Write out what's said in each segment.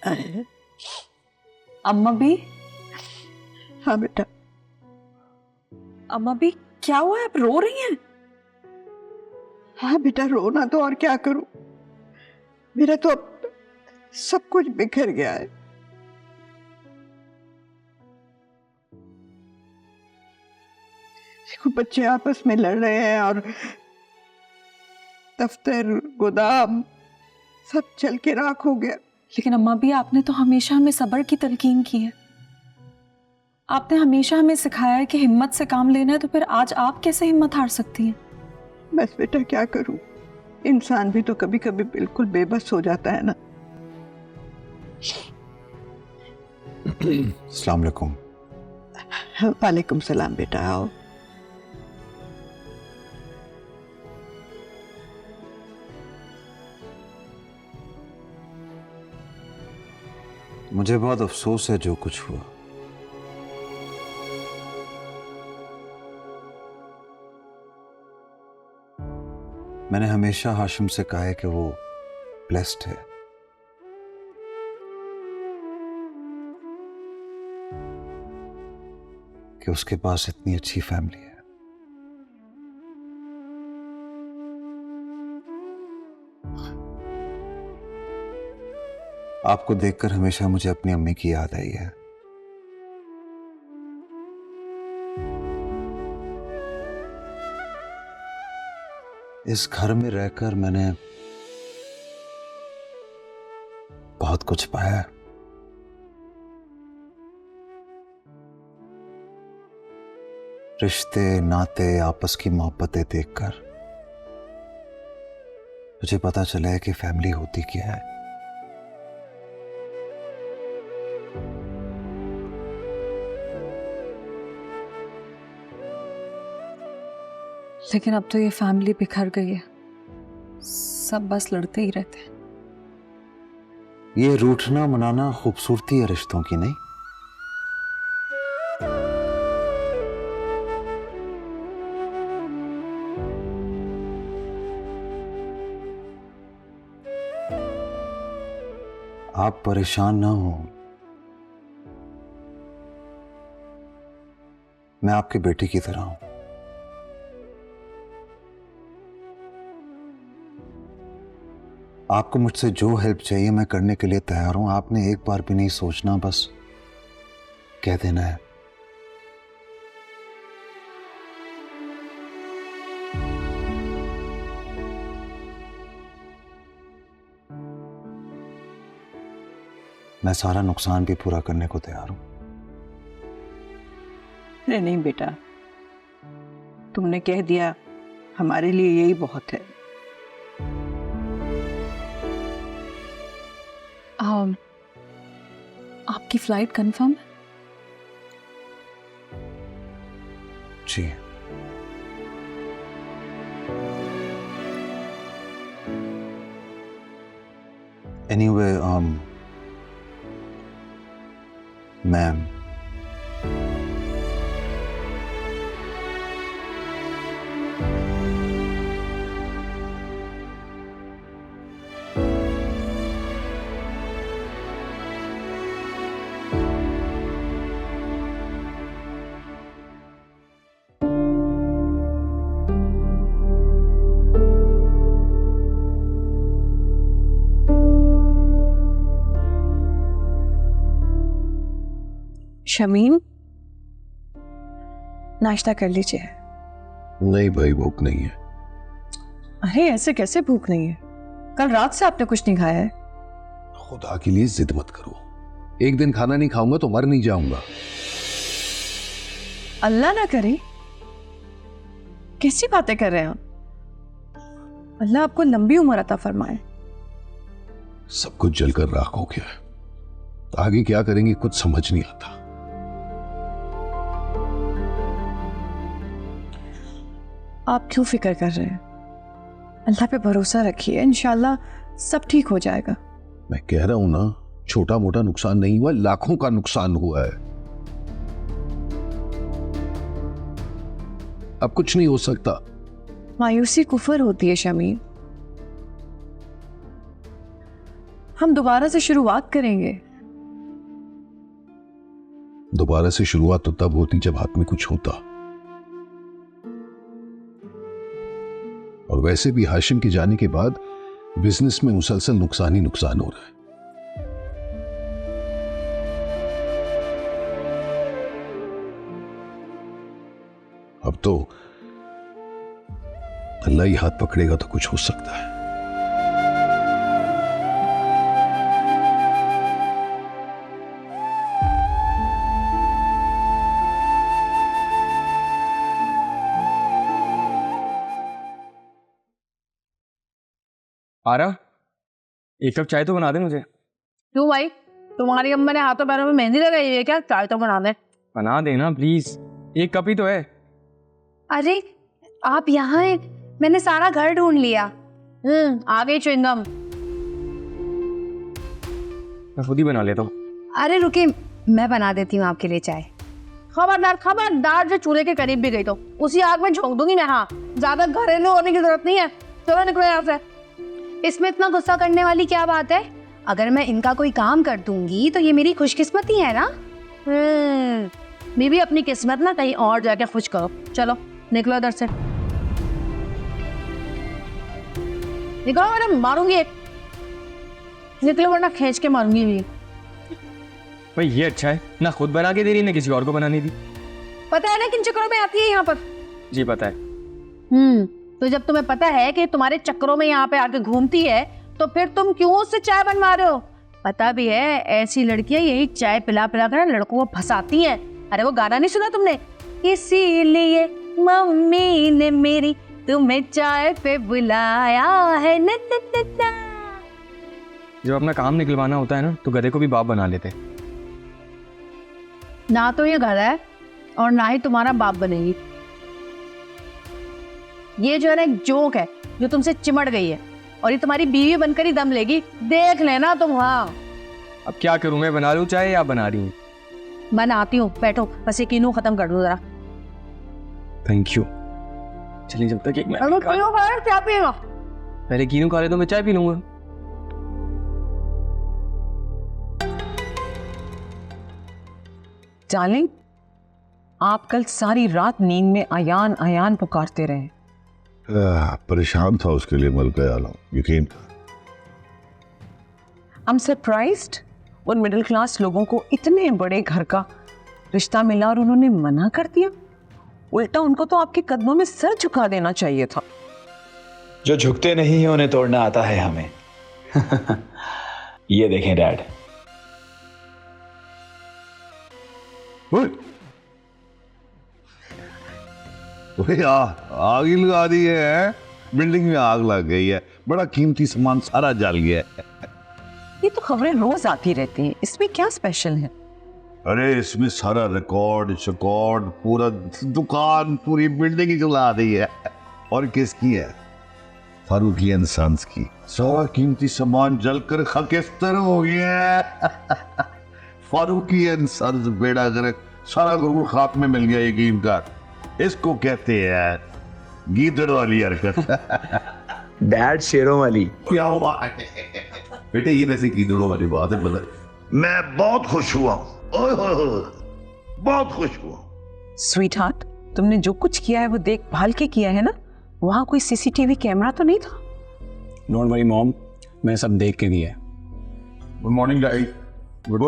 अरे अम्मा भी, हाँ बेटा। अम्मा भी क्या हुआ है, आप रो रही हैं? हाँ बेटा, रोना तो और क्या करूं, मेरा तो अब सब कुछ बिखर गया है। देखो बच्चे आपस में लड़ रहे हैं और दफ्तर गोदाम सब चल के राख हो गया। लेकिन अम्मा भी, आपने तो हमेशा हमें सब्र की तलकीन की है। आपने हमेशा हमें सिखाया है कि हिम्मत से काम लेना है, तो फिर आज आप कैसे हिम्मत हार सकती हैं? बस बेटा क्या करूं, इंसान भी तो कभी कभी बिल्कुल बेबस हो जाता है ना। अस्सलाम वालेकुम। वालेकुम सलाम बेटा, आओ। मुझे बहुत अफसोस है जो कुछ हुआ। मैंने हमेशा हाशिम से कहा है कि वो ब्लेस्ड है, कि उसके पास इतनी अच्छी फैमिली है। आपको देखकर हमेशा मुझे अपनी अम्मी की याद आई है। इस घर में रहकर मैंने बहुत कुछ पाया है। रिश्ते, नाते, आपस की मोहब्बतें देखकर मुझे पता चला है कि फैमिली होती क्या है। लेकिन अब तो ये फैमिली बिखर गई है, सब बस लड़ते ही रहते हैं। ये रूठना मनाना खूबसूरती है रिश्तों की, नहीं? आप परेशान ना हो, मैं आपके बेटे की तरह हूं। आपको मुझसे जो हेल्प चाहिए मैं करने के लिए तैयार हूं। आपने एक बार भी नहीं सोचना, बस कह देना है। मैं सारा नुकसान भी पूरा करने को तैयार हूं। नहीं नहीं बेटा, तुमने कह दिया, हमारे लिए यही बहुत है। आपकी फ्लाइट कंफर्म है? जी। एनीवे, मैम, शमीम, नाश्ता कर लीजिए। नहीं भाई, भूख नहीं है। अरे ऐसे कैसे भूख नहीं है? कल रात से आपने कुछ नहीं खाया है। खुदा के लिए जिद मत करो, एक दिन खाना नहीं खाऊंगा तो मर नहीं जाऊंगा। अल्लाह ना करे, कैसी बातें कर रहे हैं आप? अल्लाह आपको लंबी उम्र अता फरमाए। सब कुछ जलकर राख हो गया है, आगे क्या करेंगे कुछ समझ नहीं आता। आप क्यों फिक्र कर रहे हैं? अल्लाह पे भरोसा रखिए, इंशाल्लाह सब ठीक हो जाएगा। मैं कह रहा हूं ना, छोटा मोटा नुकसान नहीं हुआ, लाखों का नुकसान हुआ है। अब कुछ नहीं हो सकता। मायूसी कुफर होती है शमीम। हम दोबारा से शुरुआत करेंगे। दोबारा से शुरुआत तो तब होती जब हाथ में कुछ होता। और वैसे भी हाशिम के जाने के बाद बिजनेस में मुसलसल नुकसान ही नुकसान हो रहा है। अब तो अल्लाह ही हाथ पकड़ेगा तो कुछ हो सकता है। आरा, एक कप चाय तो बना दे मुझे। क्यों भाई, तुम्हारी अम्मा ने हाथों पैरों में मेहंदी लगाई है क्या? चाय तो बना दे। बना देना प्लीज, एक कप ही तो है। अरे आप यहाँ हैं, मैंने सारा घर ढूंढ लिया। आ गई च्युइंगम। मैं खुद ही बना लेता हूँ। अरे रुके, मैं बना देती हूँ आपके लिए चाय। खबरदार खबरदार, जो चूल्हे के करीब भी गई तो उसी आग में झोंक दूंगी मैं। हाँ, ज्यादा घरेलू होने की जरूरत नहीं है। चलो निकलो यहाँ से। इसमें इतना गुस्सा करने वाली क्या बात है? अगर मैं इनका कोई काम कर दूंगी तो ये मेरी खुशकिस्मती है ना। बीबी अपनी किस्मत ना कहीं और जाके खुश करो। चलो निकलो इधर से, निकलो वरना मारूंगी एक। निकलो वरना खींच के मारूंगी भी। भाई ये अच्छा है, ना खुद बना के दे रही ना किसी और को बनाने दी। पता है ना किन चक्करों में आती है यहाँ पर? जी पता है। तो जब तुम्हें पता है कि तुम्हारे चक्करों में यहाँ पे आके घूमती है तो फिर तुम क्यों उससे चाय बनवा रहे हो? पता भी है ऐसी लड़कियां यही चाय पिला पिला कर लड़कों को फंसाती हैं। अरे वो गाना नहीं सुना तुमने? इसीलिए मम्मी ने मेरी तुम्हें चाय पे बुलाया है न न न न। जब अपना काम निकलवाना होता है ना तो गधे को भी बाप बना लेते। ना तो ये घर है और ना ही तुम्हारा बाप बनेगी। ये जो है ना एक जोक है जो तुमसे चिमट गई है और ये तुम्हारी बीवी बनकर ही दम लेगी, देख लेना तुम। हाँ अब क्या करूं, मैं बना लूं चाय या बना रही हूँ? बनाती हूँ, बैठो बस ये कीनू खत्म कर दो जरा। Thank you. चलिए जब तक एक क्या पिएगा? पहले कीनू खा ले तो मैं चाय पी लूंगा। डार्लिंग, आप कल सारी रात नींद में अयान अयान पुकारते रहे। परेशान था उसके लिए मलका आलम, यकीन था। आई एम सरप्राइज्ड उन मिडिल क्लास लोगों को इतने बड़े घर का रिश्ता मिला और उन्होंने मना कर दिया। उल्टा उनको तो आपके कदमों में सर झुका देना चाहिए था। जो झुकते नहीं है उन्हें तोड़ना आता है हमें। ये देखें डैड। आग ही लगा दी है, बिल्डिंग में आग लग गई है, बड़ा कीमती सामान सारा जल गया है। ये तो खबरें रोज आती रहती हैं, इसमें क्या स्पेशल है? अरे इसमें सारा रिकॉर्ड शिकॉर्ड, पूरा दुकान, पूरी बिल्डिंग ही जला दी है। और किसकी है? फारूकी एंड सन्स की। सारा कीमती सामान जलकर खाकिस्तान हो गया है। फारूकी एंड सन्स बेड़ा गर्क, सारा गुरु खाक में मिल गया यकीन कर। इसको कहते हैं गीदड़ वाली हरकत। डैड शेरों वाली। क्या हुआ बेटे, ये वैसे गीदड़ों वाली बात है। बदल मैं बहुत खुश हुआ, बहुत खुश हुआ। स्वीटहार्ट, तुमने जो कुछ किया है वो देखभाल के किया है ना? वहां कोई सीसीटीवी कैमरा तो नहीं था? डोंट वरी मॉम, मैं सब देख के दिया है। Good morning daddy. Good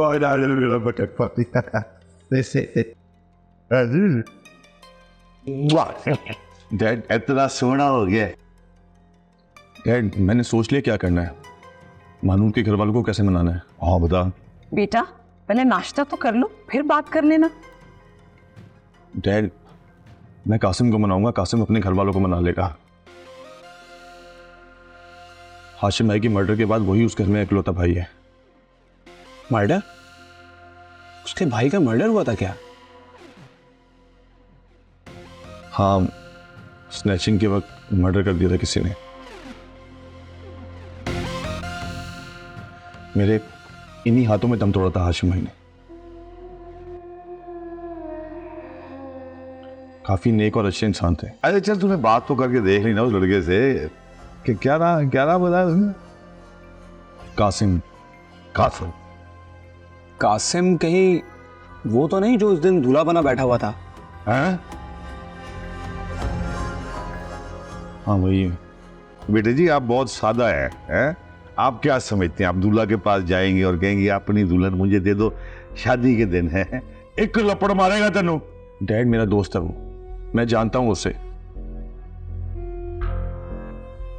dad इतना सोना हो गया। डैड मैंने सोच लिया क्या करना है, मानून के घर वालों को कैसे मनाना है। हाँ बता बेटा, पहले नाश्ता तो कर लो, फिर बात कर लेना। डैड मैं कासिम को मनाऊंगा, कासिम अपने घर वालों को मना लेगा। हाशिम भाई की मर्डर के बाद वही उस घर में इकलौता भाई है। मर्डर? उसके भाई का मर्डर हुआ था क्या? हाँ, स्नैचिंग के वक्त मर्डर कर दिया था किसी ने। मेरे इन्हीं हाथों में दम तोड़ा था हाशिम भाई ने। काफी नेक और अच्छे इंसान थे। अरे चल तुम्हें बात तो करके देख ली ना उस लड़के से कि क्या नाम बताया उसने? कासिम। कासिम। कासिम कहीं वो तो नहीं जो उस दिन दूल्हा बना बैठा हुआ था? हैं? हाँ वही है। बेटे जी आप बहुत सादा हैं? आप क्या समझते हैं आप दूल्हा के पास जाएंगे और कहेंगे अपनी दुल्हन मुझे दे दो, शादी के दिन है, एक लपड़ मारेगा तेनू। डैड मेरा दोस्त है वो, मैं जानता हूँ उससे,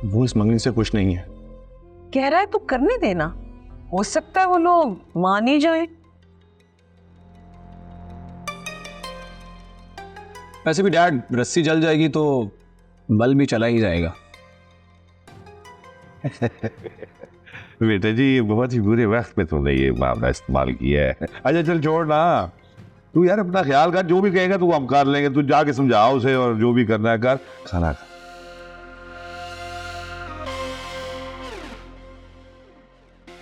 वो इस मंगनी से खुश नहीं है। कह रहा है तो करने देना, हो सकता है वो लोग मान ही जाए। वैसे भी डैड रस्सी जल जाएगी तो बल भी चला ही जाएगा। बेटा जी ये बहुत ही बुरे वक्त पे तुमने ये मामला इस्तेमाल किया है। अच्छा चल छोड़ ना, तू यार अपना ख्याल कर, जो भी कहेगा तू हम कर लेंगे, तू जाके समझा उसे और जो भी करना है कर। खाना खा।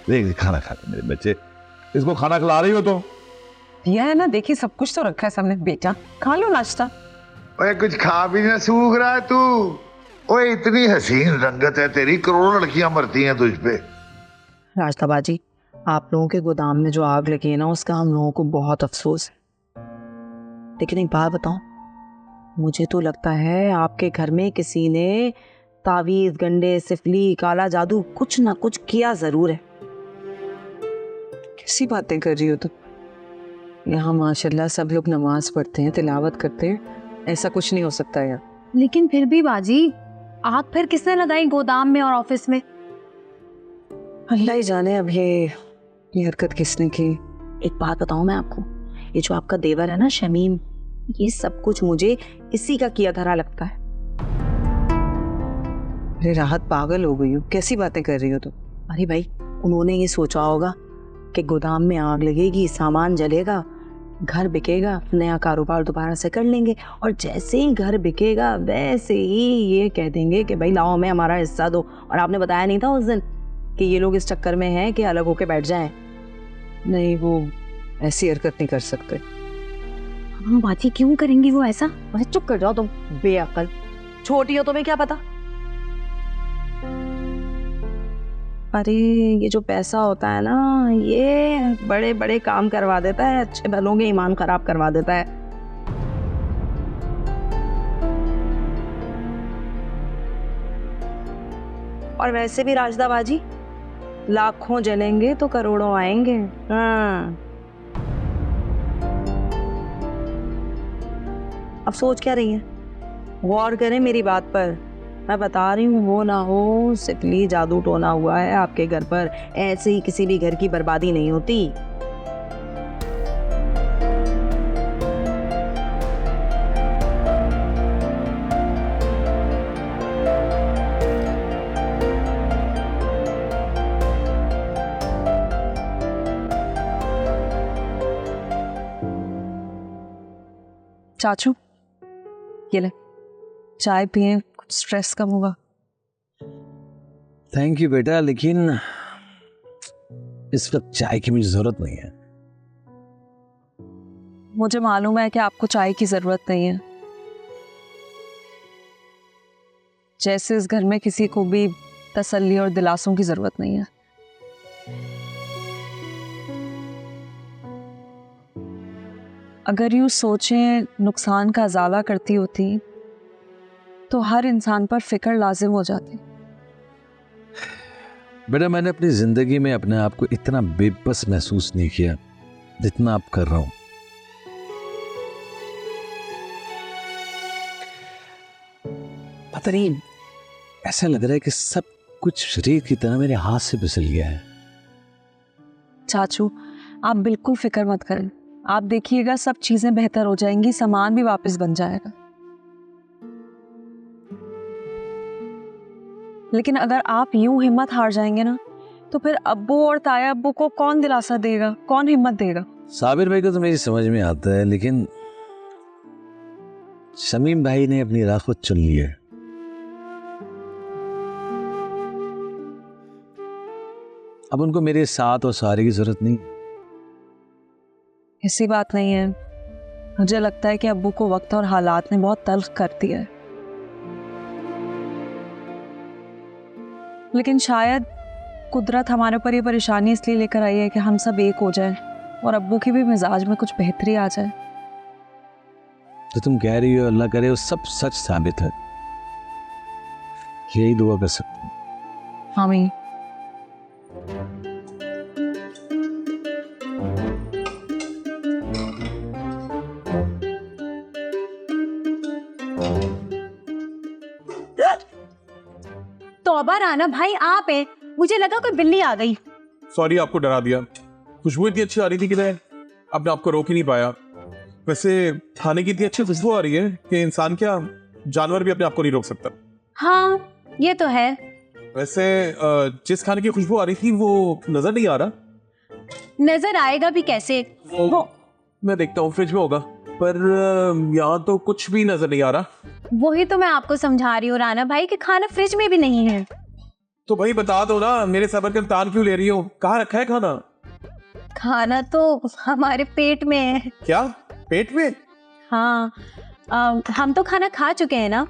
देख खाना खा मेरे बच्चे, इसको खाना खिला रही हो तो? दिया है ना, देखिए सब कुछ तो रखा है सामने, बेटा खा लो नाश्ता। ओए कुछ खा भी ना सूख रहा है तू। ओए इतनी हसीन रंगत है तेरी, करोड़ों लड़कियां मरती हैं तुझ पे। राजता बाजी, आप लोगों के गोदाम में जो आग लगी है ना, उसका हम लोगों को बहुत अफसोस है। लेकिन एक बात बताऊं, मुझे तो लगता है आपके घर में किसी ने तावीज, गंडे, सिफली, काला जादू कुछ ना कुछ किया जरूर है। कैसी बातें कर रही हो तुम? यहाँ माशाल्लाह सब लोग नमाज पढ़ते हैं, तिलावत करते हैं, ऐसा कुछ नहीं हो सकता यार। लेकिन फिर भी बाजी, आग फिर किसने लगाई गोदाम में और ऑफिस में? अल्लाह ही जाने अब ये हरकत किसने की। एक बात बताऊं मैं आपको, ये जो आपका देवर है ना शमीम, ये सब कुछ मुझे इसी का किया धरा लगता है। अरे राहत पागल हो गई हो, कैसी बातें कर रही हो तुम? अरे भाई, उन्होंने ये सोचा होगा कि गोदाम में आग लगेगी, सामान जलेगा, घर बिकेगा, नया कारोबार दोबारा से कर लेंगे, और जैसे ही घर बिकेगा वैसे ही ये कह देंगे कि भाई लाओ हमें हमारा हिस्सा दो। और आपने बताया नहीं था उस दिन कि ये लोग इस चक्कर में हैं कि अलग होके बैठ जाएं। नहीं, वो ऐसी हरकत नहीं कर सकते। हाँ बाजी, क्यों करेंगी वो ऐसा? अरे चुप कर जाओ तुम बेअक्ल, छोटी हो, तुम्हें क्या पता। अरे ये जो पैसा होता है ना, ये बड़े बड़े काम करवा देता है, अच्छे भलों के ईमान खराब करवा देता है। और वैसे भी राजदा बाजी, लाखों जलेंगे तो करोड़ों आएंगे। हाँ, अब सोच क्या रही है? गौर करें मेरी बात पर, मैं बता रही हूँ वो ना हो सिकली जादू टोना हुआ है आपके घर पर, ऐसे ही किसी भी घर की बर्बादी नहीं होती। चाचू ये ले चाय पिए, कुछ स्ट्रेस कम होगा। थैंक यू बेटा, लेकिन इस वक्त चाय की मुझे जरूरत नहीं है। मुझे मालूम है कि आपको चाय की जरूरत नहीं है, जैसे इस घर में किसी को भी तसल्ली और दिलासों की जरूरत नहीं है। अगर यूं सोचें नुकसान का अजाला करती होती तो हर इंसान पर फिक्र लाजिम हो जाती। बेटा मैंने अपनी जिंदगी में अपने आप को इतना बेबस महसूस नहीं किया जितना आप कर रहा हूं। पता नहीं, ऐसा लग रहा है कि सब कुछ रेत की तरह मेरे हाथ से फिसल गया है। चाचू आप बिल्कुल फिक्र मत करें, आप देखिएगा सब चीजें बेहतर हो जाएंगी, सामान भी वापस बन जाएगा। लेकिन अगर आप यूं हिम्मत हार जाएंगे ना, तो फिर अब्बू और ताया अब्बू को कौन दिलासा देगा, कौन हिम्मत देगा? साबिर भाई को तो मेरी समझ में आता है, लेकिन शमीम भाई ने अपनी राह खुद चुन ली है। अब उनको मेरे साथ और सहारे की जरूरत नहीं। ऐसी बात नहीं है, मुझे लगता है कि अब्बू को वक्त और हालात ने बहुत तल्ख कर दिया है। लेकिन शायद कुदरत हमारे ऊपर ये परेशानी इसलिए लेकर आई है कि हम सब एक हो जाएं और अब्बू की भी मिजाज में कुछ बेहतरी आ जाए। तो तुम कह रही हो अल्लाह करे वो सब सच साबित है, यही दुआ कर सकते हैं। आमीन। तौबा राना भाई, आप हैं? मुझे लगा कोई बिल्ली आ गई। सॉरी आपको डरा दिया। खुशबू इतनी अच्छी आ रही थी कि मैं अपने आप को रोक ही नहीं पाया। वैसे खाने की इतनी अच्छी खुशबू आ रही है कि इंसान क्या जानवर भी अपने आप को नहीं रोक सकता। हाँ ये तो है। वैसे जिस खाने की खुशबू आ रही थी वो नजर नहीं आ रहा। नजर आएगा भी कैसे? वो मैं देखता हूँ फ्रिज में होगा, पर यहाँ तो कुछ भी नजर नहीं आ रहा। वही तो मैं आपको समझा रही हूँ राना भाई कि खाना फ्रिज में भी नहीं है। तो भाई बता दो ना, मेरे सबर का इम्तिहान क्यों ले रही हो? कहाँ रखा है खाना? खाना तो हमारे पेट में है। क्या पेट में? हाँ हम तो खाना खा चुके हैं ना।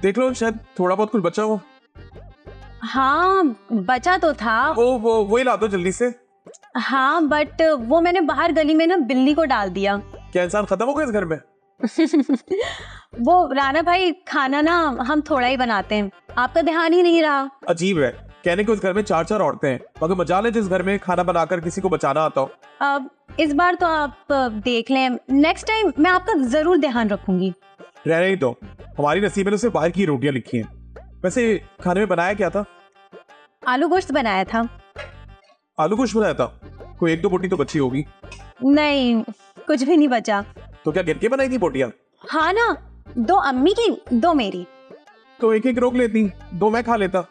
देख लो शायद थोड़ा बहुत कुछ बचा हो। हाँ बचा तो था। वो ही ला दो जल्दी से। हाँ बट वो मैंने बाहर गली में ना बिल्ली को डाल दिया। क्या इंसान खत्म हो गया इस घर में? वो राना भाई खाना ना हम थोड़ा ही बनाते हैं, आपका ध्यान ही नहीं रहा। अजीब है, कहने को उस घर में 4 औरतें हैं, मगर मजाल है जिस घर में खाना बनाकर किसी को बचाना आता हो। अब इस बार तो आप देख लें, नेक्स्ट टाइम मैं आपका जरूर ध्यान रखूंगी। रहने ही दो, हमारी नसीब में तो सिर्फ बाहर की रोटियां लिखी हैं। वैसे खाने में बनाया क्या था? आलू गोश्त बनाया था। आलू गोश्त बनाया था? कोई 1-2 बोटी तो बची होगी। नहीं कुछ भी नहीं बचा। तो क्या गिर के बनाई थी बोटियां? हाँ ना, 2 अम्मी की 2 मेरी। तो एक रोक लेती, 2 मैं खा लेता।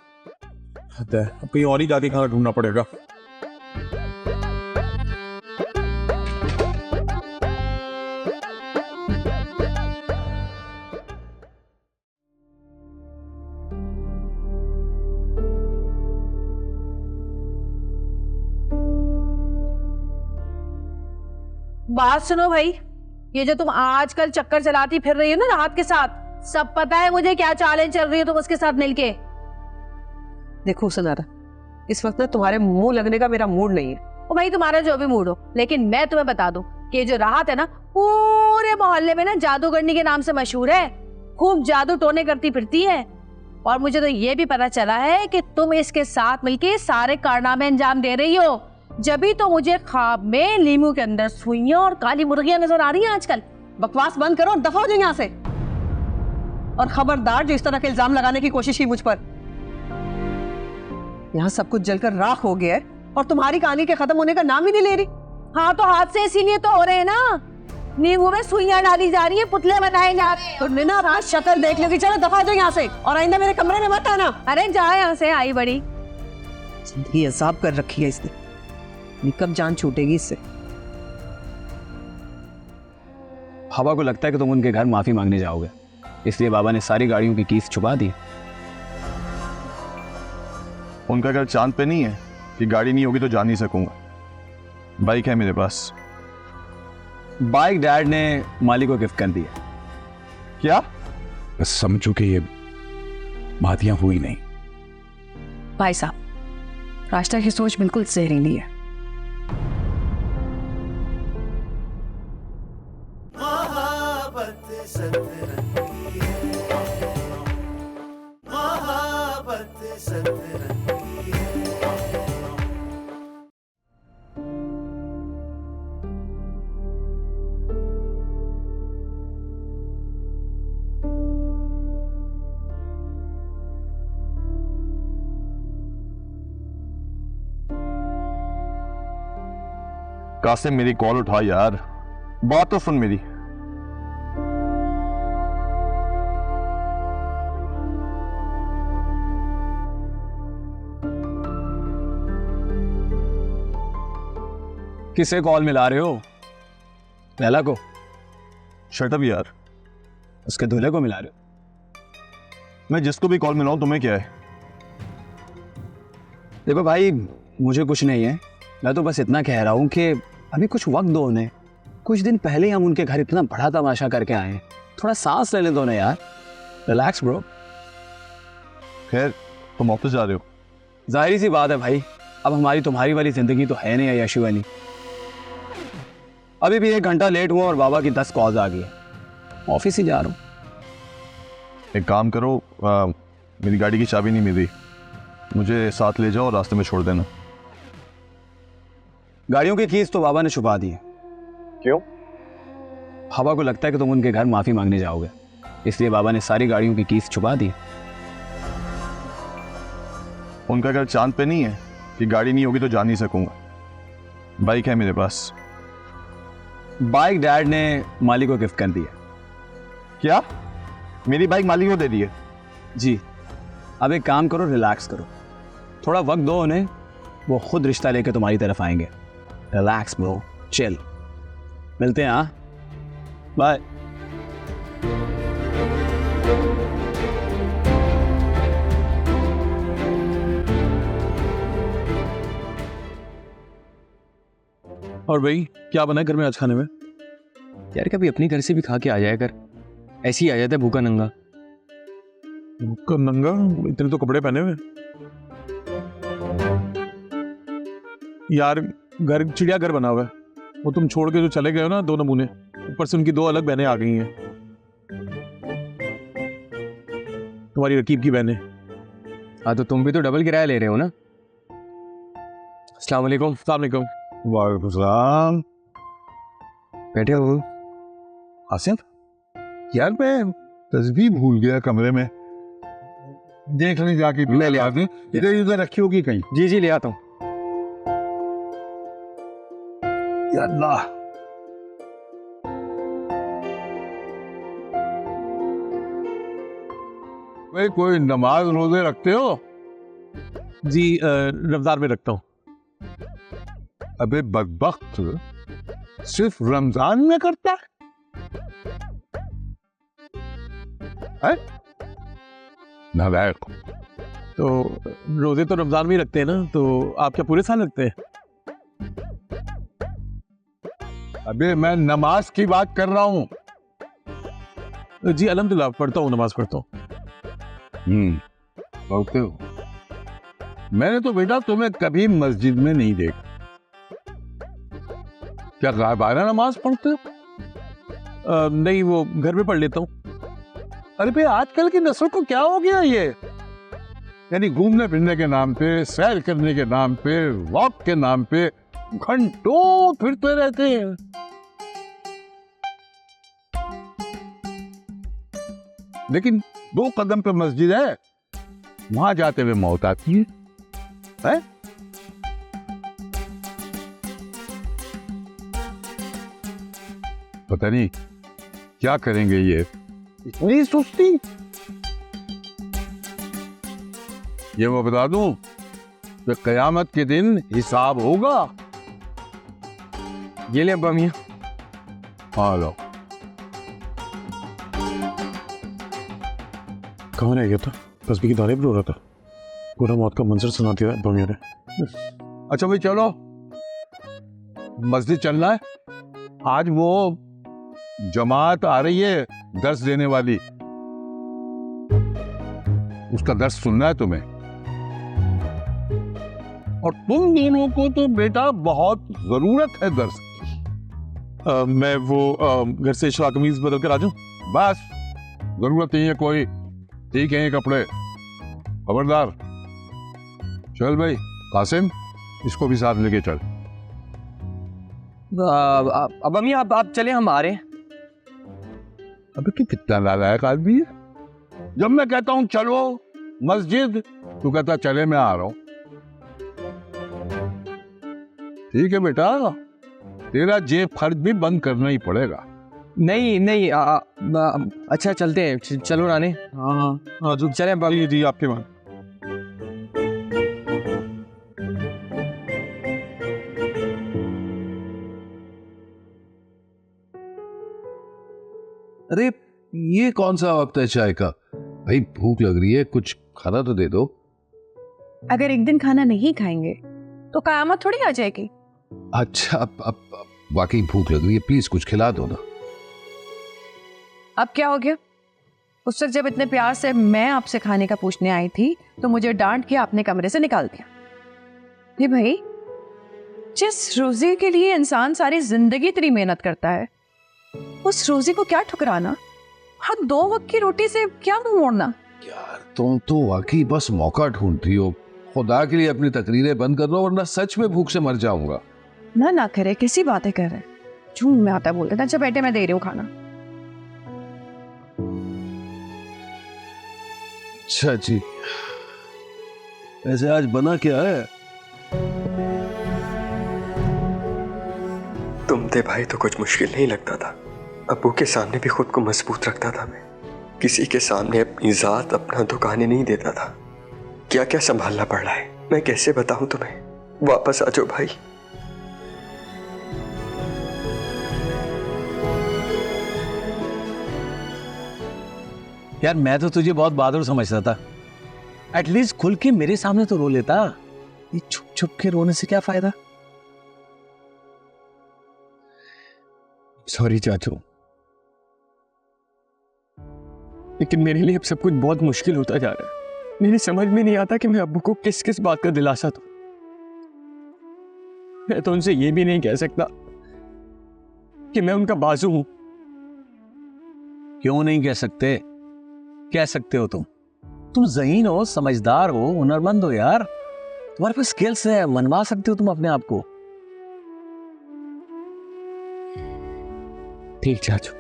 हद है, अब कहीं और ही जाके खाना ढूंढना पड़ेगा। बात सुनो भाई, ये जो तुम आजकल चक्कर चलाती फिर रही हो ना राहत के साथ, सब पता है मुझे क्या चालें चल रही हो तुम उसके साथ मिलके। देखो सुनारा, इस वक्त ना तुम्हारे मुंह लगने का मेरा मूड नहीं है। ओ भाई तुम्हारा जो भी मूड हो, लेकिन मैं तुम्हें बता दूं कि ये जो राहत है ना पूरे मोहल्ले में ना जादूगरनी के नाम से मशहूर है। खूब जादू टोने करती फिरती है। और मुझे तो ये भी पता चला है कि तुम इसके साथ मिलके सारे कारनामे अंजाम दे रही हो। जभी तो मुझे ख्वाब में लीमू के अंदर सुइयां और काली मुर्गियां नजर आ रही हैं आजकल। बकवास बंद करो और दफा हो जाए यहाँ से। और खबरदार जो इस तरह के इल्जाम लगाने की कोशिश की मुझ पर। यहाँ सब कुछ जलकर राख हो गया है और तुम्हारी कहानी के खत्म होने का नाम ही नहीं ले रही। हाँ तो हाथ से इसीलिए तो हो रहे हैं ना, नींबू में सुइयां डाली जा रही है, पुतले बनाए जा रहे हैं। तुमने ना रात शक्ल देख ली, चलो दफा हो जाओ यहाँ से और आइंदा मेरे कमरे में मत आना। अरे जा यहाँ से, आई बड़ी जिंदगी अजाब कर रखी है इसने, कब जान छूटेगी इससे। हवा को लगता है कि तुम उनके घर माफी मांगने जाओगे, इसलिए बाबा ने सारी गाड़ियों की कीस छुपा दी। उनका घर चांद पे नहीं है कि गाड़ी नहीं होगी तो जा नहीं सकूंगा। बाइक है मेरे पास। बाइक डैड ने मालिक को गिफ्ट कर दिया। क्या? बस समझो कि ये बातियां हुई नहीं। भाई साहब, राष्ट्र की सोच बिल्कुल जहरीली है। कासिम मेरी कॉल उठा यार, बात तो सुन मेरी। किसे कॉल मिला रहे हो? लैला को? शट अप यार। उसके दूल्हे को मिला रहे हो? मैं जिसको भी कॉल मिलाऊं तुम्हें क्या है? देखो भाई, मुझे कुछ नहीं है, मैं तो बस इतना कह रहा हूं कि अभी कुछ वक्त दो उन्हें। कुछ दिन पहले हम उनके घर इतना बड़ा तमाशा करके आए हैं, थोड़ा सांस लेने दो ना यार। Relax bro. खैर तुम ऑफिस जा रहे हो, जाहिर सी बात है भाई, अब हमारी तुम्हारी वाली जिंदगी तो है नहीं अय्याशी वाली। अभी भी 1 घंटा लेट हुआ और बाबा की 10 कॉल्स आ गई है। ऑफिस ही जा रहा हूँ। एक काम करो, मेरी गाड़ी की चाबी नहीं मिल रही, मुझे साथ ले जाओ और रास्ते में छोड़ देना। गाड़ियों की कीज तो बाबा ने छुपा दी है। क्यों? बाबा को लगता है कि तुम उनके घर माफी मांगने जाओगे, इसलिए बाबा ने सारी गाड़ियों की कीज छुपा दी। उनका घर चांद पे नहीं है कि गाड़ी नहीं होगी तो जा नहीं सकूंगा। बाइक है मेरे पास। बाइक डैड ने माली को गिफ्ट कर दी है। क्या? मेरी बाइक माली को दे दी है? जी। अब एक काम करो, रिलैक्स करो, थोड़ा वक्त दो उन्हें, वो खुद रिश्ता लेके तुम्हारी तरफ आएंगे। Relax bro, chill. मिलते हैं, हाँ, बाय। और भाई क्या बना है घर में आज खाने में? यार कभी अपने घर से भी खा के आ जाया कर, ऐसे ही आ जाता है भूखा नंगा। भूखा नंगा? इतने तो कपड़े पहने हुए। यार घर चिड़ियाघर बना हुआ है, वो तुम छोड़ के जो चले गए हो ना 2 नमूने, ऊपर से उनकी 2 अलग बहनें आ गई हैं, तुम्हारी रकीब की बहनें। हाँ तो तुम भी तो डबल किराया ले रहे हो ना। अस्सलाम वालेकुम। अस्सलाम वालेकुम। वालेकुम सलाम। बैठे हो? आसिफ, यार मैं तस्बीह भूल गया कमरे में, देख लें जाके। मैं ले आता हूँ। इधर उधर रखी होगी कहीं। जी जी ले आता हूँ। या अल्लाह, भाई कोई नमाज रोजे रखते हो? जी रमजान में रखता हूँ। अबे बदबख्त, सिर्फ रमजान में करता है? नालायक। तो रोजे तो रमजान में ही रखते हैं ना, तो आप क्या पूरे साल रखते हैं? अबे मैं नमाज की बात कर रहा हूँ। जी अल्हम्दुलिल्लाह पढ़ता हूँ, नमाज पढ़ता हूँ। पढ़ते हो? मैंने तो बेटा तुम्हें कभी मस्जिद में नहीं देखा। क्या गायबाना नमाज पढ़ते हो? नहीं, वो घर में पढ़ लेता हूँ। अरे भाई आजकल की नस्ल को क्या हो गया ये? यानी घूमने फिरने के नाम पे, सैर करने के नाम पे, वॉक के नाम पे घंटों फिरते रहते हैं। लेकिन 2 कदम पे मस्जिद है, वहां जाते हुए मौत आती है, है? पता नहीं क्या करेंगे ये, इतनी सुस्ती। ये मैं बता दूं कि कयामत के दिन हिसाब होगा। ये ले अब्बा मियां। हाँ लो। कहाँ रह गया था? तस्बीह की तारीफ रो रहा था, पूरा मौत का मंजर सुना दिया बमिया ने। अच्छा भाई चलो, मस्जिद चलना है। आज वो जमात आ रही है दर्स देने वाली, उसका दर्स सुनना है तुम्हें। और तुम दोनों को तो बेटा बहुत जरूरत है दर्स की। मैं वो घर से शलवार कमीज बदल कर आ जाऊं? बस, जरूरत नहीं है कोई, ठीक है ये कपड़े। खबरदार। चल भाई कासिम, इसको भी साथ लेके चल। अब अम्मी आप चले, हम आ रहे हैं। अबे तू कितना नालायक आदमी है। जब मैं कहता हूं चलो मस्जिद, तू कहता चले मैं आ रहा हूं। ठीक है बेटा, तेरा जेब खर्च भी बंद करना ही पड़ेगा। नहीं नहीं अच्छा चलते हैं, चलो राने। हाँ जो चले अब्बा। जी आपके वहां। अरे ये कौन सा वक्त है चाय का? भाई भूख लग रही है, कुछ खाना तो दे दो। अगर एक दिन खाना नहीं खाएंगे तो कयामत थोड़ी आ जाएगी। अच्छा अब वाकई भूख लग रही है, प्लीज कुछ खिला दो ना। अब क्या हो गया? उस वक्त जब इतने प्यार से मैं आपसे खाने का पूछने आई थी तो मुझे डांट के आपने कमरे से निकाल दिया। ये भाई, जिस रोजी के लिए इंसान सारी जिंदगी इतनी मेहनत करता है, उस रोजी को क्या ठुकराना? हाँ, 2 वक्त की रोटी से क्या मुंह मोड़ना? यार तुम तो वाकई बस मौका ढूंढ रही हो। खुदा के लिए अपनी तकरीरें बंद कर दो वरना सच में भूख से मर जाऊंगा। ना करे, कैसी बातें कर रहे हैं? झूठ में आता बोलते थे। अच्छा बेटे, मैं दे रही हूँ खाना। अच्छा जी, वैसे आज बना क्या है? तुम थे भाई तो कुछ मुश्किल नहीं लगता था। अब्बू के सामने भी खुद को मजबूत रखता था मैं। किसी के सामने अपनी जात, अपना दुकाने नहीं देता था। क्या क्या संभालना पड़ रहा है, मैं कैसे बताऊं तुम्हें। वापस आ जाओ भाई। यार मैं तो तुझे बहुत बहादुर समझता था। एटलीस्ट खुल के मेरे सामने तो रो लेता। ये छुप छुप के रोने से क्या फायदा? सॉरी चाचू, लेकिन मेरे लिए अब सब कुछ बहुत मुश्किल होता जा रहा है। मेरी समझ में नहीं आता कि मैं अब्बू को किस किस बात का दिलासा दूं। मैं तो उनसे ये भी नहीं कह सकता कि मैं उनका बाजू हूं। क्यों नहीं कह सकते? कह सकते हो तुम ज़हीन हो, समझदार हो, हुनरमंद हो यार। तुम्हारे पास स्किल्स है, मनवा सकते हो तुम अपने आप को। ठीक चाचू,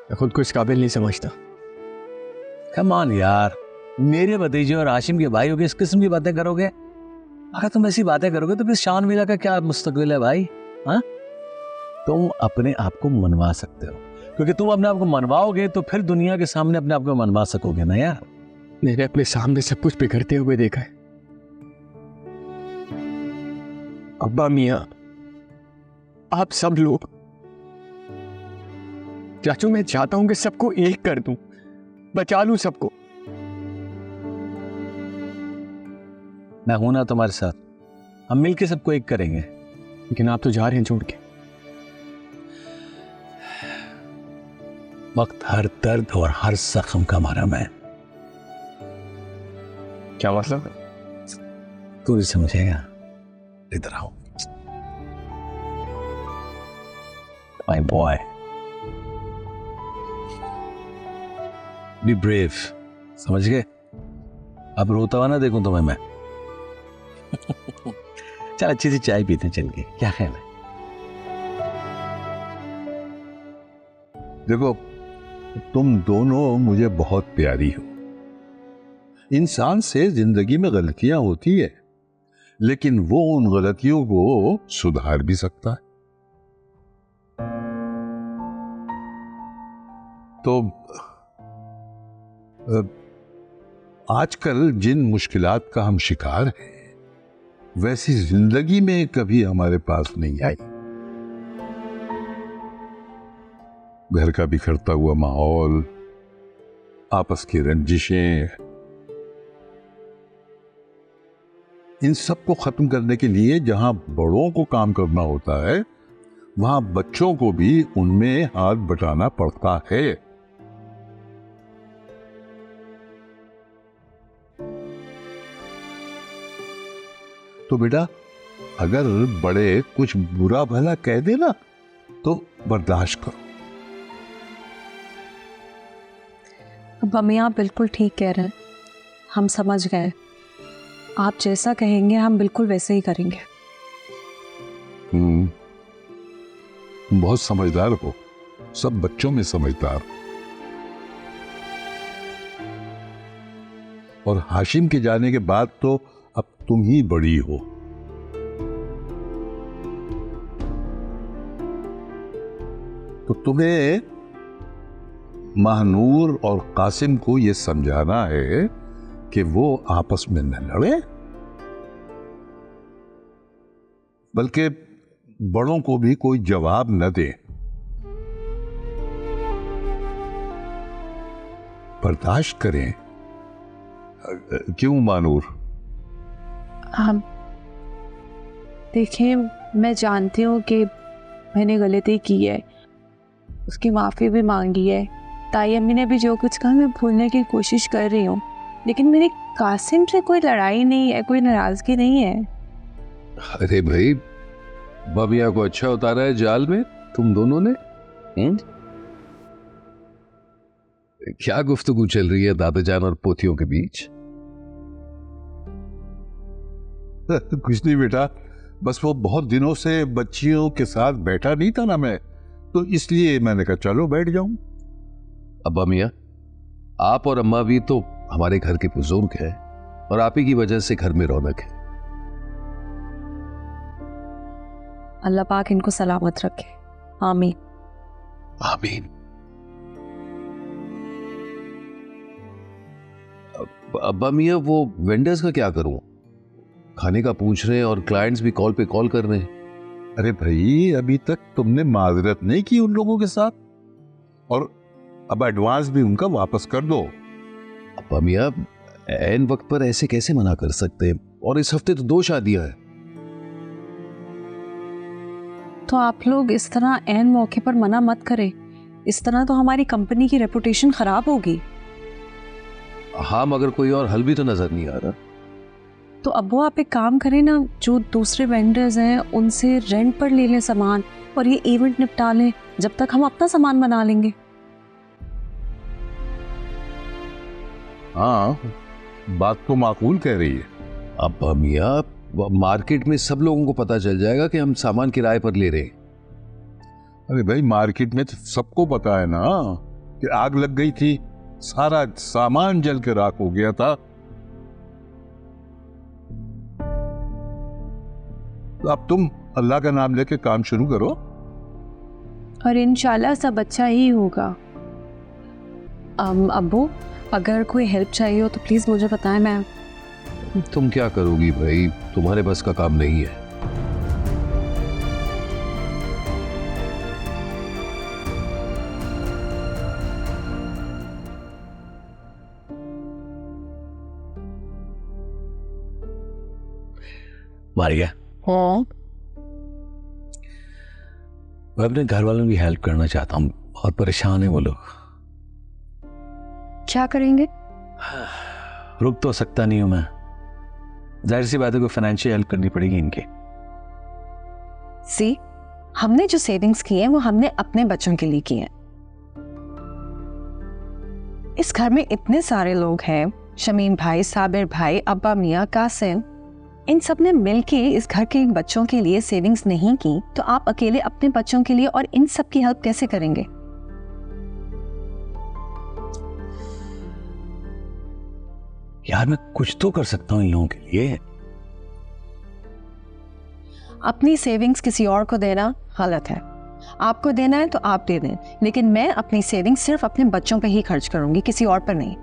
मैं खुद को इस काबिल नहीं समझता। कम ऑन यार, मेरे भतीजे और हाशिम के भाई हो गए, इस किस्म की बातें करोगे? अगर तुम ऐसी बातें करोगे तो फिर शान मिला का क्या मुस्तकबिल है भाई? हाँ, तुम अपने आप को मनवा सकते हो, क्योंकि तुम अपने आप को मनवाओगे तो फिर दुनिया के सामने अपने आप को मनवा सकोगे ना यार। मैंने अपने सामने सब कुछ बिगड़ते हुए देखा है। अब्बा, मियाँ, आप सब लोग। चाचू, मैं चाहता हूं कि सबको एक कर दूं, बचा लूं सबको। मैं हूं ना तुम्हारे साथ, हम मिलके सबको एक करेंगे। लेकिन आप तो जा रहे हैं छोड़ के। वक्त हर दर्द और हर जख्म का मारा मैं। क्या मतलब? तू भी समझेगा। इधर आओ माय बॉय, बी ब्रेव। समझ गए? अब रोता हुआ ना देखूं तुम्हें मैं। चल अच्छी सी चाय पीते चल के, क्या ख्याल है? देखो, तुम दोनों मुझे बहुत प्यारी हो। इंसान से जिंदगी में गलतियां होती है, लेकिन वो उन गलतियों को सुधार भी सकता है। तो आजकल जिन मुश्किलात का हम शिकार हैं, वैसी जिंदगी में कभी हमारे पास नहीं आई। घर का बिखरता हुआ माहौल, आपस की रंजिशें, इन सब को खत्म करने के लिए जहां बड़ों को काम करना होता है, वहां बच्चों को भी उनमें हाथ बटाना पड़ता है। तो बेटा, अगर बड़े कुछ बुरा भला कह देना तो बर्दाश्त करो। अब मम्मी, आप बिल्कुल ठीक कह रहे हैं, हम समझ गए। आप जैसा कहेंगे हम बिल्कुल वैसे ही करेंगे। बहुत समझदार हो, सब बच्चों में समझदार। और हाशिम के जाने के बाद तो अब तुम ही बड़ी हो। तो तुम्हें महानूर और कासिम को यह समझाना है कि वो आपस में न लड़े, बल्कि बड़ों को भी कोई जवाब न दे। बर्दाश्त करें। क्यों महानूर? हम देखिए, मैं जानती हूँ कि मैंने गलती की है, उसकी माफ़ी भी मांगी है, ताई अम्मी ने भी जो कुछ कहा मैं भूलने की कोशिश कर रही हूँ, लेकिन मेरी कासिम से कोई लड़ाई नहीं है, कोई नाराजगी नहीं है। अरे भाई, बबिया को अच्छा उतारा है जाल में तुम दोनों ने। क्या गुफ्तगू चल रही है दादाजान और पोतियों के बीच? कुछ नहीं बेटा, बस वो बहुत दिनों से बच्चियों के साथ बैठा नहीं था ना मैं, तो इसलिए मैंने कहा चलो बैठ जाऊं। अब्बा मियां, आप और अम्मा भी तो हमारे घर के बुजुर्ग हैं और आप ही की वजह से घर में रौनक है। अल्लाह पाक इनको सलामत रखे, आमीन आमीन। अब्बा मियां, वो वेंडर्स का क्या करूं? खाने का पूछ रहे हैं और क्लाइंट्स भी कॉल पे कॉल कर रहे हैं। अरे भाई, अभी तक तुमने माजरत नहीं की उन लोगों के साथ, और अब एडवांस भी उनका वापस कर दो। अब्बा मियां, ऐन वक्त पर ऐसे कैसे मना कर सकते हैं? और इस हफ्ते तो 2 शादियां हैं। तो आप लोग इस तरह ऐन मौके पर मना मत करें, इस तरह तो हमारी कंपनी की रेपुटेशन खराब होगी। हाँ, मगर कोई और हल भी तो नजर नहीं आ रहा। तो अब्बू आप एक काम करें ना, जो दूसरे वेंडर्स हैं उनसे रेंट पर ले लें सामान और ये इवेंट निपटा लें, जब तक हम अपना सामान बना लेंगे। हाँ, बात तो माकूल कह रही है। अब्बा मियां, मार्केट में सब लोगों को पता चल जाएगा कि हम सामान किराए पर ले रहे हैं। अरे भाई, मार्केट में तो सबको पता है ना कि आग लग गई थी, सारा सामान जल के राख हो गया था। तो अब तुम अल्लाह का नाम लेके काम शुरू करो और इंशाल्लाह सब अच्छा ही होगा। अब्बू, अगर कोई हेल्प चाहिए हो तो प्लीज मुझे बताएं। मैं तुम क्या करोगी भाई, तुम्हारे बस का काम नहीं है। मारिया, हाँ मैं अपने घर वालों की हेल्प करना चाहता हूँ, बहुत परेशान है वो लोग। क्या करेंगे? रुक तो सकता नहीं हूं मैं, जाहिर सी बात है कोई फाइनेंशियल हेल्प करनी पड़ेगी इनके। सी, हमने जो सेविंग्स की हैं वो हमने अपने बच्चों के लिए की हैं। इस घर में इतने सारे लोग हैं, शमीम भाई, साबिर भाई, अब्बा मियां, कासिम, इन सब ने मिलके इस घर के बच्चों के लिए सेविंग्स नहीं की, तो आप अकेले अपने बच्चों के लिए और इन सब की हेल्प कैसे करेंगे? यार मैं कुछ तो कर सकता हूँ इन लोगों के लिए। अपनी सेविंग्स किसी और को देना गलत है। आपको देना है तो आप दे दें, लेकिन मैं अपनी सेविंग्स सिर्फ अपने बच्चों पे ही खर्च करूंगी, किसी और पर नहीं।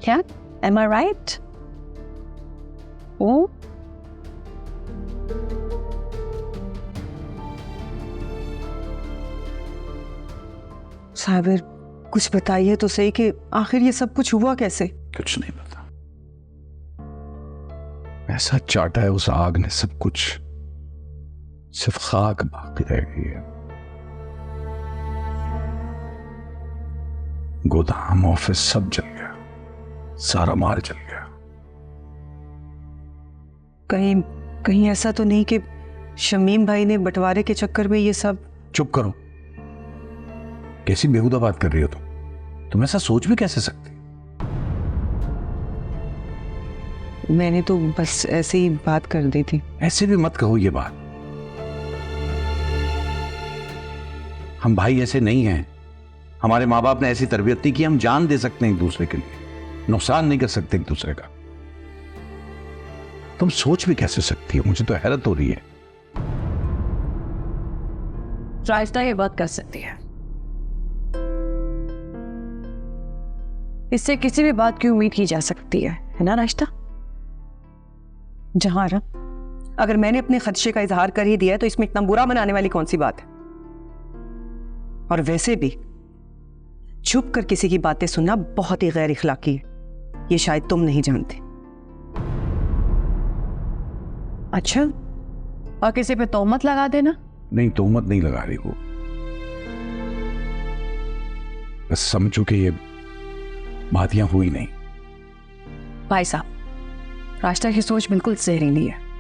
क्या? Am I right? ओ? साबिर, कुछ बताइए तो सही कि आखिर ये सब कुछ हुआ कैसे? कुछ नहीं पता, ऐसा चाटा है उस आग ने सब कुछ, सिर्फ खाक बाकी रह गई है। गोदाम, ऑफिस सब जल गया, सारा माल जल गया। कहीं ऐसा तो नहीं कि शमीम भाई ने बंटवारे के चक्कर में ये सब? चुप करो, कैसी बेहुदा बात कर रही हो तुम ऐसा सोच भी कैसे सकती? मैंने तो बस ऐसे ही बात कर दी थी। ऐसे भी मत कहो ये बात, हम भाई ऐसे नहीं हैं। हमारे माँ बाप ने ऐसी तरबियत नहीं की, हम जान दे सकते हैं एक दूसरे के लिए, नुकसान नहीं कर सकते एक दूसरे का। तुम सोच भी कैसे सकती हो, मुझे तो हैरत हो रही है। राइस्ता ये बात कर सकती है, इससे किसी भी बात की उम्मीद की जा सकती है ना राइस्ता? जहारा, अगर मैंने अपने खदशे का इजहार कर ही दिया है तो इसमें इतना बुरा मनाने वाली कौन सी बात है? और वैसे भी छुप कर किसी की बातें सुनना बहुत ही गैर इखलाकी है, ये शायद तुम नहीं जानते। अच्छा, और किसी पे तोहमत लगा देना। नहीं, तोहमत नहीं लगा रही वो, बस समझो कि ये बातियां हुई नहीं। भाई साहब, राष्ट्र की सोच बिल्कुल जहरीली है।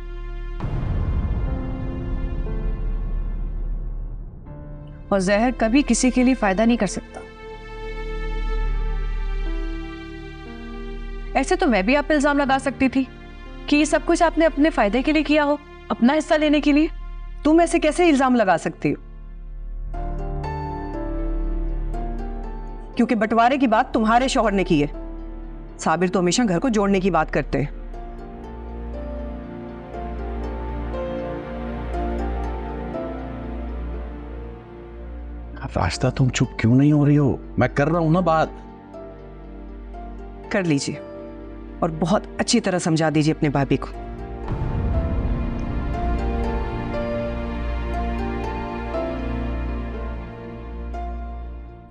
और जहर कभी किसी के लिए फायदा नहीं कर सकता। ऐसे तो मैं भी आप पे इल्जाम लगा सकती थी कि ये सब कुछ आपने अपने फायदे के लिए किया हो, अपना हिस्सा लेने के लिए। तुम ऐसे कैसे इल्जाम लगा सकती हो? क्योंकि बंटवारे की बात तुम्हारे शौहर ने की है। साबिर तो हमेशा घर को जोड़ने की बात करते हैं। रास्ता, तुम चुप क्यों नहीं हो रही हो? मैं कर रहा हूं ना बात। कर लीजिए और बहुत अच्छी तरह समझा दीजिए अपने भाभी को।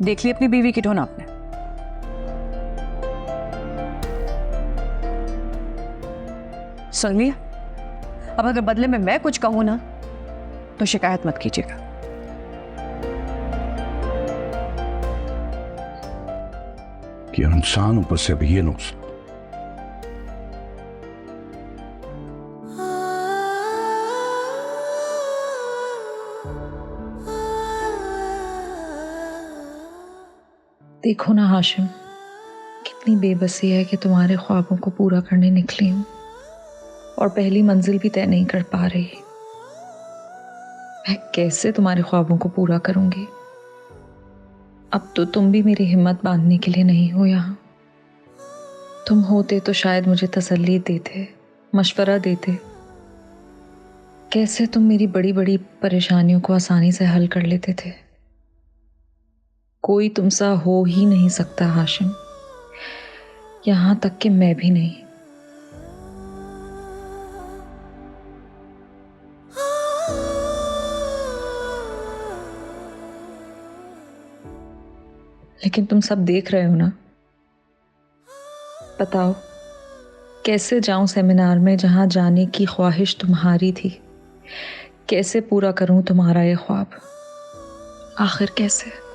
देख ली अपनी बीवी की टोन आपने। सुन लिया? अब अगर बदले में मैं कुछ कहूं ना तो शिकायत मत कीजिएगा। कि इंसान ऊपर से अब ये नुक्स। देखो ना हाशिम, कितनी बेबसी है कि तुम्हारे ख्वाबों को पूरा करने निकली हूं और पहली मंजिल भी तय नहीं कर पा रही। मैं कैसे तुम्हारे ख्वाबों को पूरा करूंगी? अब तो तुम भी मेरी हिम्मत बांधने के लिए नहीं हो यहाँ। तुम होते तो शायद मुझे तसल्ली देते, मशवरा देते। कैसे तुम मेरी बड़ी बड़ी परेशानियों को आसानी से हल कर लेते थे। कोई तुमसा हो ही नहीं सकता हाशिम, यहां तक कि मैं भी नहीं। लेकिन तुम सब देख रहे हो ना। बताओ कैसे जाऊं सेमिनार में जहां जाने की ख्वाहिश तुम्हारी थी? कैसे पूरा करूं तुम्हारा ये ख्वाब? आखिर कैसे?